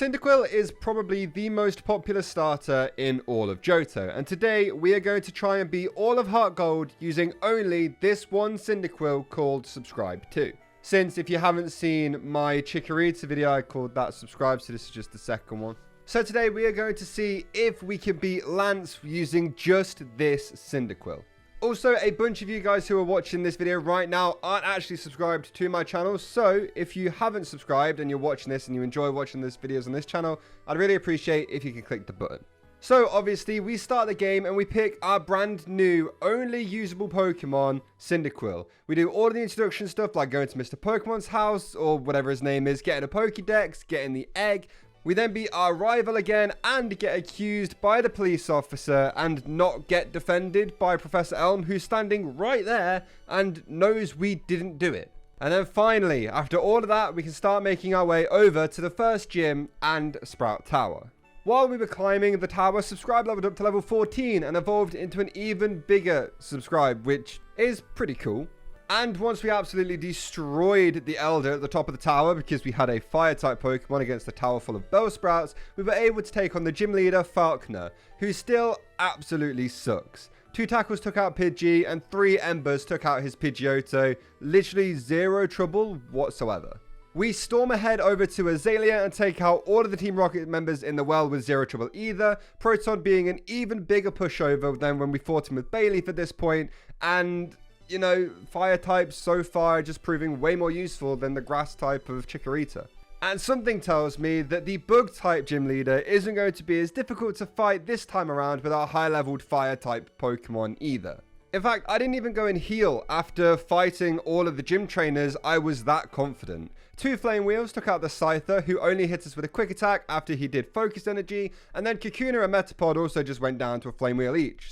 Cyndaquil is probably the most popular starter in all of Johto, and today we are going to try and beat all of Heartgold using only this one Cyndaquil called Subscribe To. Since if you haven't seen my Chikorita video, I called that Subscribe, so this is just the second one. So today we are going to see if we can beat Lance using just this Cyndaquil. Also, a bunch of you guys who are watching this video right now aren't actually subscribed to my channel. So if you haven't subscribed and you're watching this and you enjoy watching these videos on this channel, I'd really appreciate if you can click the button. So obviously we start the game and we pick our brand new only usable Pokemon, Cyndaquil. We do all of the introduction stuff like going to Mr. Pokemon's house or whatever his name is, getting a Pokedex, getting the egg. We then beat our rival again and get accused by the police officer and not get defended by Professor Elm, who's standing right there and knows we didn't do it. And then finally, after all of that, we can start making our way over to the first gym and Sprout Tower. While we were climbing the tower, Subscribe leveled up to level 14 and evolved into an even bigger Subscribe, which is pretty cool. And once we absolutely destroyed the Elder at the top of the tower because we had a Fire-type Pokemon against a tower full of Bellsprouts, we were able to take on the gym leader, Falkner, who still absolutely sucks. 2 tackles took out Pidgey, and 3 Embers took out his Pidgeotto. Literally zero trouble whatsoever. We storm ahead over to Azalea and take out all of the Team Rocket members in the well with zero trouble either. Proton being an even bigger pushover than when we fought him with Bayleaf at this point, and you know, fire types so far just proving way more useful than the grass type of Chikorita. And something tells me that the bug type gym leader isn't going to be as difficult to fight this time around with our high leveled fire type Pokemon either. In fact, I didn't even go and heal after fighting all of the gym trainers. I was that confident. 2 Flame Wheels took out the Scyther, who only hit us with a quick attack after he did Focus Energy, and then Kakuna and Metapod also just went down to a Flame Wheel each.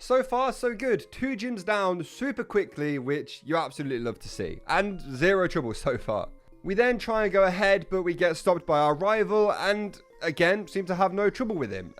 So far, so good. 2 gyms down super quickly, which you absolutely love to see. And zero trouble so far. We then try and go ahead, but we get stopped by our rival, and again, seem to have no trouble with him.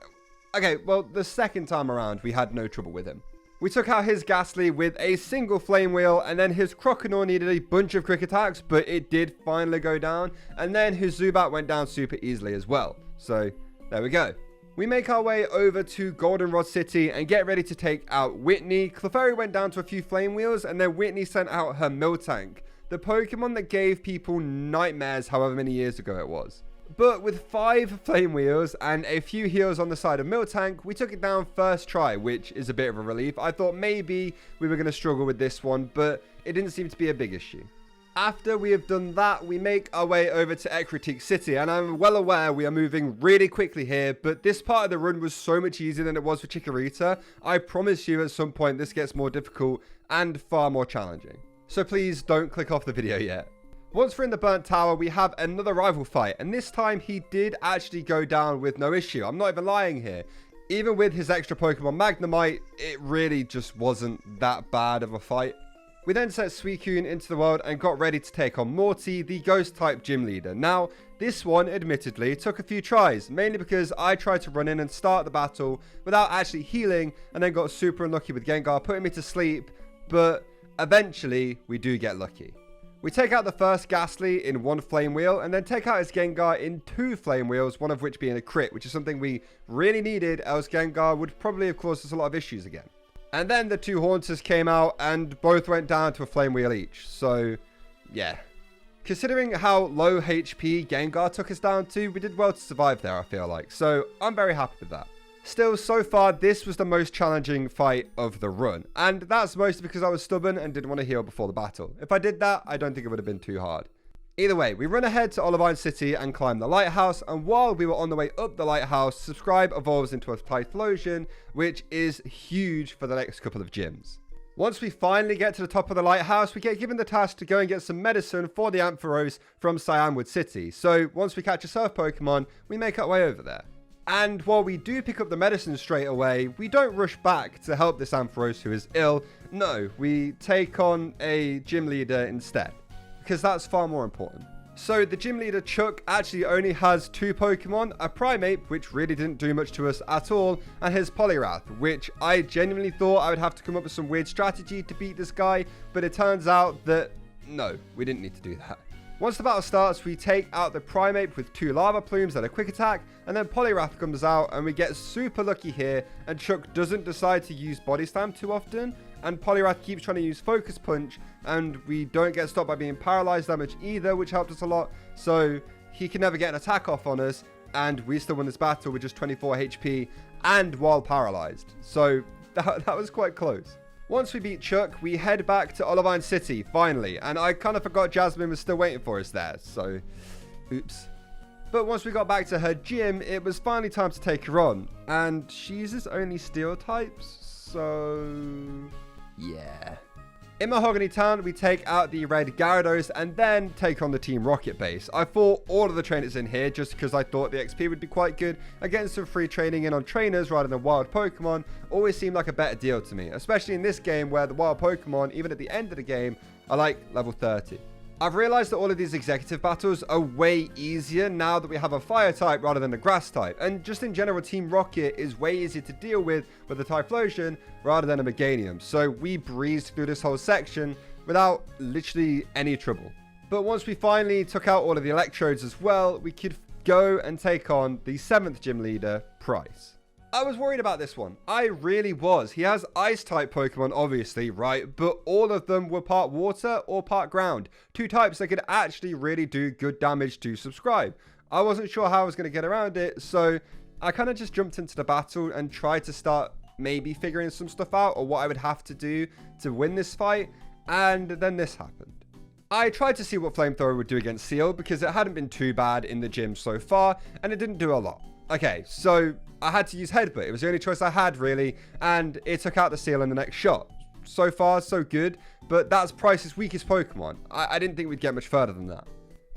Okay, well, the second time around, we had no trouble with him. We took out his Ghastly with a single Flame Wheel, and then his Croconaw needed a bunch of quick attacks, but it did finally go down. And then his Zubat went down super easily as well. So, there we go. We make our way over to Goldenrod City and get ready to take out Whitney. Clefairy went down to a few Flame Wheels, and then Whitney sent out her Miltank, the Pokemon that gave people nightmares however many years ago it was. But with 5 Flame Wheels and a few heals on the side of Miltank, we took it down first try, which is a bit of a relief. I thought maybe we were going to struggle with this one, but it didn't seem to be a big issue. After we have done that, we make our way over to Ecruteak City, and I'm well aware we are moving really quickly here, but this part of the run was so much easier than it was for Chikorita. I promise you at some point this gets more difficult and far more challenging. So please don't click off the video yet. Once we're in the Burnt Tower, we have another rival fight, and this time he did actually go down with no issue. I'm not even lying here. Even with his extra Pokemon Magnemite, it really just wasn't that bad of a fight. We then set Suicune into the world and got ready to take on Morty, the Ghost-type gym leader. Now, this one, admittedly, took a few tries, mainly because I tried to run in and start the battle without actually healing, and then got super unlucky with Gengar, putting me to sleep, but eventually, we do get lucky. We take out the first Ghastly in 1 Flame Wheel, and then take out his Gengar in 2 Flame Wheels, one of which being a crit, which is something we really needed, else Gengar would probably have caused us a lot of issues again. And then the 2 Haunters came out and both went down to a Flame Wheel each. So, yeah. Considering how low HP Gengar took us down to, we did well to survive there, I feel like. So, I'm very happy with that. Still, so far, this was the most challenging fight of the run. And that's mostly because I was stubborn and didn't want to heal before the battle. If I did that, I don't think it would have been too hard. Either way, we run ahead to Olivine City and climb the lighthouse, and while we were on the way up the lighthouse, Subscribe evolves into a Typhlosion, which is huge for the next couple of gyms. Once we finally get to the top of the lighthouse, we get given the task to go and get some medicine for the Ampharos from Cyanwood City. So once we catch a surf Pokemon, we make our way over there. And while we do pick up the medicine straight away, we don't rush back to help this Ampharos who is ill. No, we take on a gym leader instead, because that's far more important. So the gym leader Chuck actually only has 2 Pokemon, a Primeape, which really didn't do much to us at all, and his Poliwrath, which I genuinely thought I would have to come up with some weird strategy to beat this guy, but it turns out that no, we didn't need to do that. Once the battle starts, we take out the primate with 2 lava plumes and a quick attack, and then Poliwrath comes out and we get super lucky here, and Chuck doesn't decide to use body slam too often, and Poliwrath keeps trying to use focus punch, and we don't get stopped by being paralyzed that much either, which helped us a lot, so he can never get an attack off on us, and we still won this battle with just 24 HP and while paralyzed. So that was quite close. Once we beat Chuck, we head back to Olivine City, finally, and I kind of forgot Jasmine was still waiting for us there, so oops. But once we got back to her gym, it was finally time to take her on, and she uses only steel types, so yeah. In Mahogany Town, we take out the red Gyarados and then take on the Team Rocket base. I fought all of the trainers in here just because I thought the XP would be quite good, and getting some free training in on trainers rather than wild Pokemon always seemed like a better deal to me, especially in this game where the wild Pokemon, even at the end of the game, are like level 30. I've realized that all of these executive battles are way easier now that we have a fire type rather than a grass type, and just in general Team Rocket is way easier to deal with a Typhlosion rather than a Meganium, so we breezed through this whole section without literally any trouble. But once we finally took out all of the electrodes as well, we could go and take on the 7th gym leader, Price. I was worried about this one. I really was. He has ice-type Pokemon, obviously, right? But all of them were part water or part ground. 2 types that could actually really do good damage to Subscribe. I wasn't sure how I was going to get around it, so I kind of just jumped into the battle and tried to start maybe figuring some stuff out or what I would have to do to win this fight, and then this happened. I tried to see what Flamethrower would do against Seal because it hadn't been too bad in the gym so far, and it didn't do a lot. Okay, so I had to use Headbutt. It was the only choice I had, really, and it took out the Seal in the next shot. So far, so good, but that's Price's weakest Pokemon. I didn't think we'd get much further than that.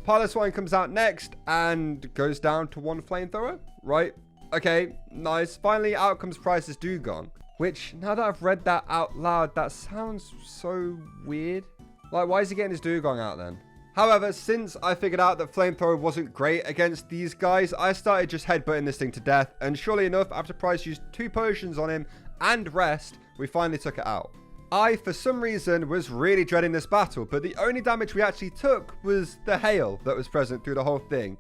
Piloswine comes out next and goes down to 1 Flamethrower, right? Okay, nice. Finally, out comes Price's Dugong, which, now that I've read that out loud, that sounds so weird. Like, why is he getting his Dugong out then? However, since I figured out that Flamethrower wasn't great against these guys, I started just headbutting this thing to death, and surely enough, after Price used 2 potions on him and rest, we finally took it out. I, for some reason, was really dreading this battle, but the only damage we actually took was the hail that was present through the whole thing.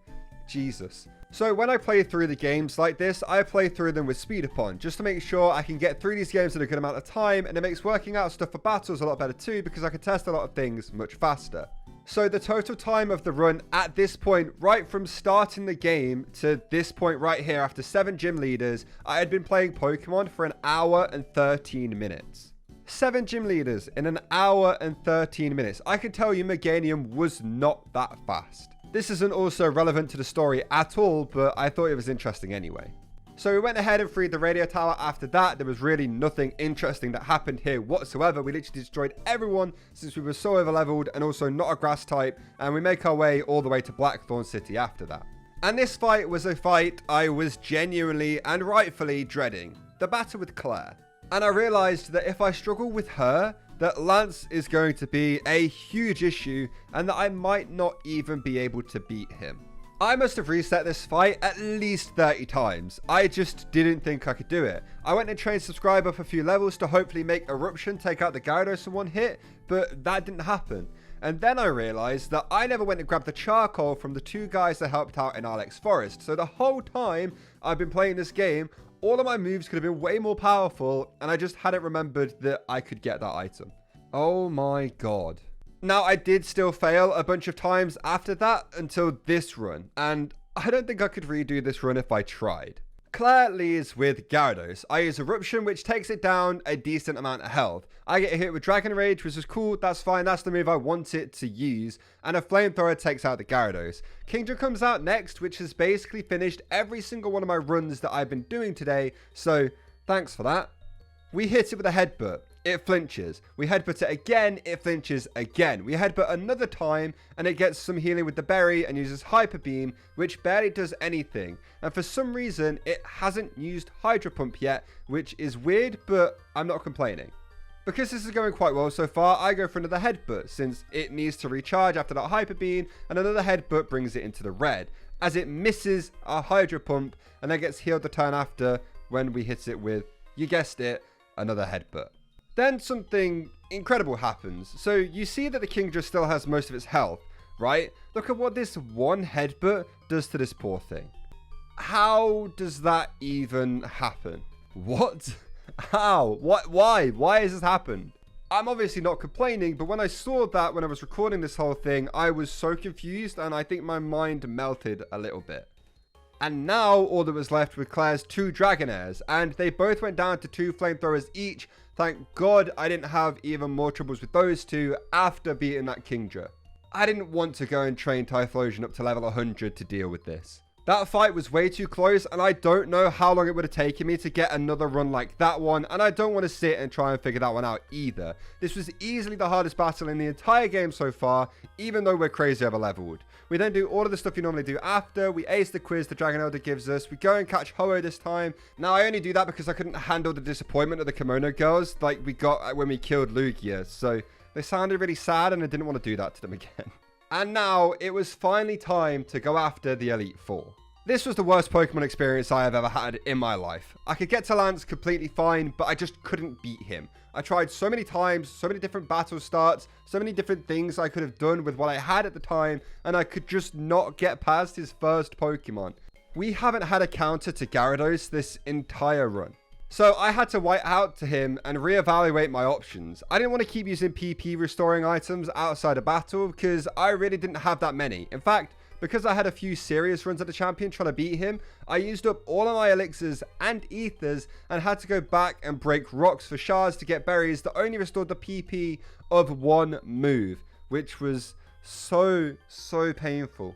Jesus. So when I play through the games like this, I play through them with speed upon, just to make sure I can get through these games in a good amount of time, and it makes working out stuff for battles a lot better too, because I can test a lot of things much faster. So the total time of the run at this point, right from starting the game to this point right here after 7 gym leaders, I had been playing Pokemon for an hour and 13 minutes. 7 gym leaders in an hour and 13 minutes. I can tell you Meganium was not that fast. This isn't also relevant to the story at all, but I thought it was interesting anyway. So we went ahead and freed the radio tower after that. There was really nothing interesting that happened here whatsoever. We literally destroyed everyone since we were so overleveled and also not a grass type. And we make our way all the way to Blackthorn City after that. And this fight was a fight I was genuinely and rightfully dreading. The battle with Claire. And I realized that if I struggle with her, that Lance is going to be a huge issue and that I might not even be able to beat him. I must have reset this fight at least 30 times. I just didn't think I could do it. I went and trained Subscribe up a few levels to hopefully make Eruption take out the Gyarados in one hit, but that didn't happen. And then I realized that I never went and grabbed the charcoal from the 2 guys that helped out in Alex Forest. So the whole time I've been playing this game, all of my moves could have been way more powerful, and I just hadn't remembered that I could get that item. Oh my god. Now, I did still fail a bunch of times after that until this run, and I don't think I could redo this run if I tried. Claire leads with Gyarados. I use Eruption, which takes it down a decent amount of health. I get hit with Dragon Rage, which is cool, that's fine, that's the move I want it to use, and a Flamethrower takes out the Gyarados. Kingdra comes out next, which has basically finished every single one of my runs that I've been doing today, so thanks for that. We hit it with a Headbutt. It flinches. We headbutt it again, it flinches again. We headbutt another time, and it gets some healing with the berry and uses Hyper Beam, which barely does anything. And for some reason, it hasn't used Hydro Pump yet, which is weird, but I'm not complaining. Because this is going quite well so far, I go for another headbutt, since it needs to recharge after that Hyper Beam, and another headbutt brings it into the red, as it misses our Hydro Pump, and then gets healed the turn after when we hit it with, you guessed it, another headbutt. Then something incredible happens. So you see that the Kingdra still has most of its health, right? Look at what this one headbutt does to this poor thing. How does that even happen? What? How? What? Why? Why has this happened? I'm obviously not complaining, but when I saw that when I was recording this whole thing, I was so confused and I think my mind melted a little bit. And now all that was left with Claire's 2 Dragonairs, and they both went down to 2 flamethrowers each. Thank God I didn't have even more troubles with those 2 after beating that Kingdra. I didn't want to go and train Typhlosion up to level 100 to deal with this. That fight was way too close, and I don't know how long it would have taken me to get another run like that one, and I don't want to sit and try and figure that one out either. This was easily the hardest battle in the entire game so far, even though we're crazy over leveled. We then do all of the stuff you normally do after. We ace the quiz the Dragon Elder gives us. We go and catch Ho-Oh this time. Now, I only do that because I couldn't handle the disappointment of the Kimono girls like we got when we killed Lugia, so they sounded really sad, and I didn't want to do that to them again. And now, it was finally time to go after the Elite Four. This was the worst Pokemon experience I have ever had in my life. I could get to Lance completely fine, but I just couldn't beat him. I tried so many times, so many different battle starts, so many different things I could have done with what I had at the time, and I could just not get past his first Pokemon. We haven't had a counter to Gyarados this entire run. So I had to white out to him and reevaluate my options. I didn't want to keep using PP restoring items outside of battle because I really didn't have that many. In fact, because I had a few serious runs at the champion trying to beat him, I used up all of my elixirs and ethers and had to go back and break rocks for shards to get berries that only restored the PP of 1 move, which was so painful.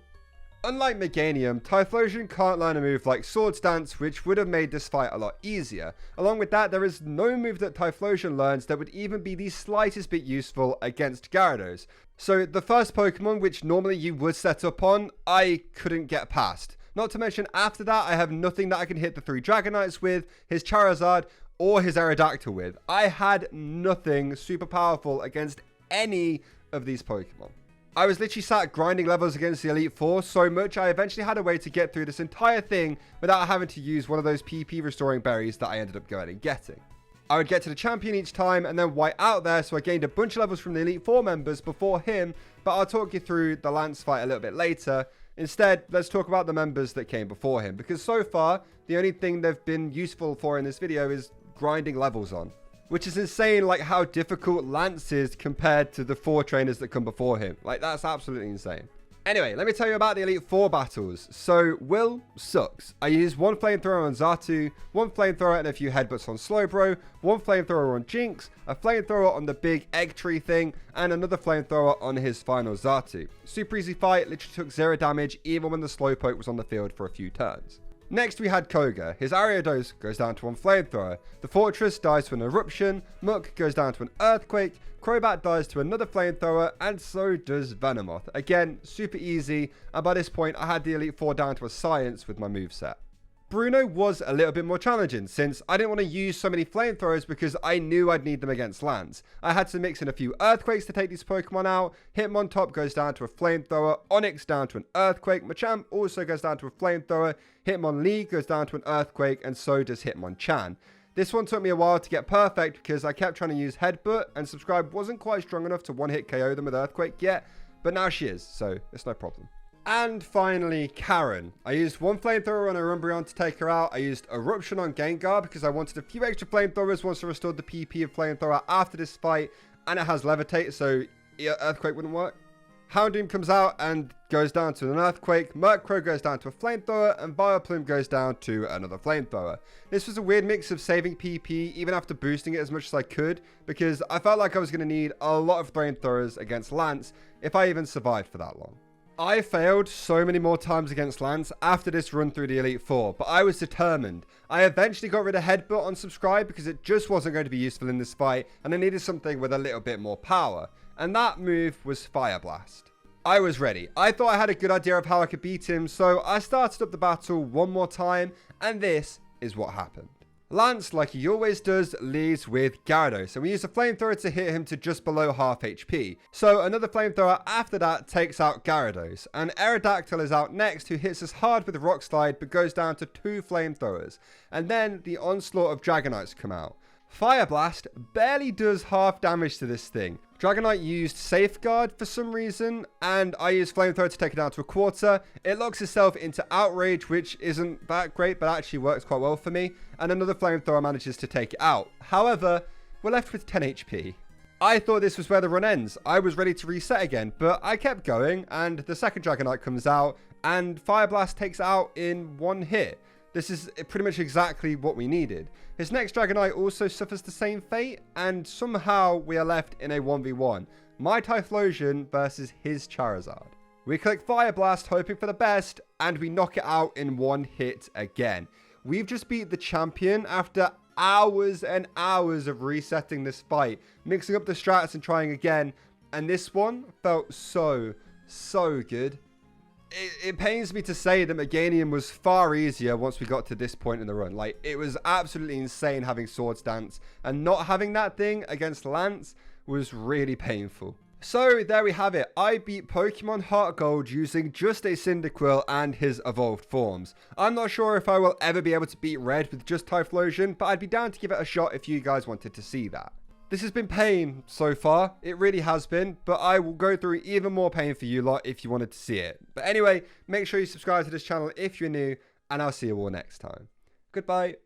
Unlike Meganium, Typhlosion can't learn a move like Swords Dance, which would have made this fight a lot easier. Along with that, there is no move that Typhlosion learns that would even be the slightest bit useful against Gyarados. So the first Pokemon, which normally you would set up on, I couldn't get past. Not to mention, after that, I have nothing that I can hit the 3 Dragonites with, his Charizard, or his Aerodactyl with. I had nothing super powerful against any of these Pokemon. I was literally sat grinding levels against the Elite Four so much I eventually had a way to get through this entire thing without having to use one of those PP restoring berries that I ended up going and getting. I would get to the champion each time and then white out there, so I gained a bunch of levels from the Elite Four members before him, but I'll talk you through the Lance fight a little bit later. Instead, let's talk about the members that came before him, because so far, the only thing they've been useful for in this video is grinding levels on. Which is insane, like how difficult Lance is compared to the 4 trainers that come before him. Like, that's absolutely insane. Anyway, let me tell you about the Elite Four battles. So, Will sucks. I used 1 flamethrower on Xatu, 1 flamethrower and a few headbutts on Slowbro, 1 flamethrower on Jinx, a flamethrower on the big egg tree thing, and another flamethrower on his final Xatu. Super easy fight, literally took 0 damage even when the Slowpoke was on the field for a few turns. Next we had Koga. His Ariados goes down to 1 flamethrower. The Fortress dies to an eruption. Muck goes down to an earthquake. Crobat dies to another flamethrower, and so does Venomoth. Again, super easy, and by this point I had the Elite Four down to a science with my moveset. Bruno was a little bit more challenging since I didn't want to use so many flamethrowers because I knew I'd need them against Lance. I had to mix in a few earthquakes to take these Pokemon out. Hitmontop goes down to a flamethrower, Onix down to an earthquake, Machamp also goes down to a flamethrower, Hitmonlee goes down to an earthquake, and so does Hitmonchan. This one took me a while to get perfect because I kept trying to use Headbutt and Subscribe wasn't quite strong enough to one-hit KO them with Earthquake yet, but now she is, so it's no problem. And finally, Karen. I used 1 flamethrower on Umbreon to take her out. I used Eruption on Gengar because I wanted a few extra flamethrowers once I restored the PP of flamethrower after this fight, and it has Levitate, so Earthquake wouldn't work. Houndoom comes out and goes down to an earthquake, Murkrow goes down to a flamethrower, and Vileplume goes down to another flamethrower. This was a weird mix of saving PP even after boosting it as much as I could, because I felt like I was going to need a lot of flamethrowers against Lance if I even survived for that long. I failed so many more times against Lance after this run through the Elite Four, but I was determined. I eventually got rid of Headbutt on Subscribe because it just wasn't going to be useful in this fight, and I needed something with a little bit more power. And that move was Fire Blast. I was ready. I thought I had a good idea of how I could beat him, so I started up the battle one more time, and this is what happened. Lance, like he always does, leads with Gyarados, and we use a flamethrower to hit him to just below half HP. So another flamethrower after that takes out Gyarados, and Aerodactyl is out next, who hits us hard with Rock Slide but goes down to 2 flamethrowers. And then the onslaught of Dragonites come out. Fire Blast barely does half damage to this thing. Dragonite used Safeguard for some reason, and I used Flamethrower to take it down to a quarter. It locks itself into Outrage, which isn't that great, but actually works quite well for me. And another Flamethrower manages to take it out. However, we're left with 10 HP. I thought this was where the run ends. I was ready to reset again, but I kept going, and the second Dragonite comes out, and Fire Blast takes it out in one hit. This is pretty much exactly what we needed. His next Dragonite also suffers the same fate, and somehow we are left in a 1v1. My Typhlosion versus his Charizard. We click Fire Blast, hoping for the best, and we knock it out in one hit again. We've just beat the champion after hours and hours of resetting this fight, mixing up the strats and trying again, and this one felt so good. It pains me to say that Meganium was far easier once we got to this point in the run. Like, it was absolutely insane having Swords Dance, and not having that thing against Lance was really painful. So there we have it. I beat Pokemon Heartgold using just a Cyndaquil and his evolved forms. I'm not sure if I will ever be able to beat Red with just Typhlosion, but I'd be down to give it a shot if you guys wanted to see that. This has been pain so far. It really has been, but I will go through even more pain for you lot if you wanted to see it. But anyway, make sure you subscribe to this channel if you're new, and I'll see you all next time. Goodbye.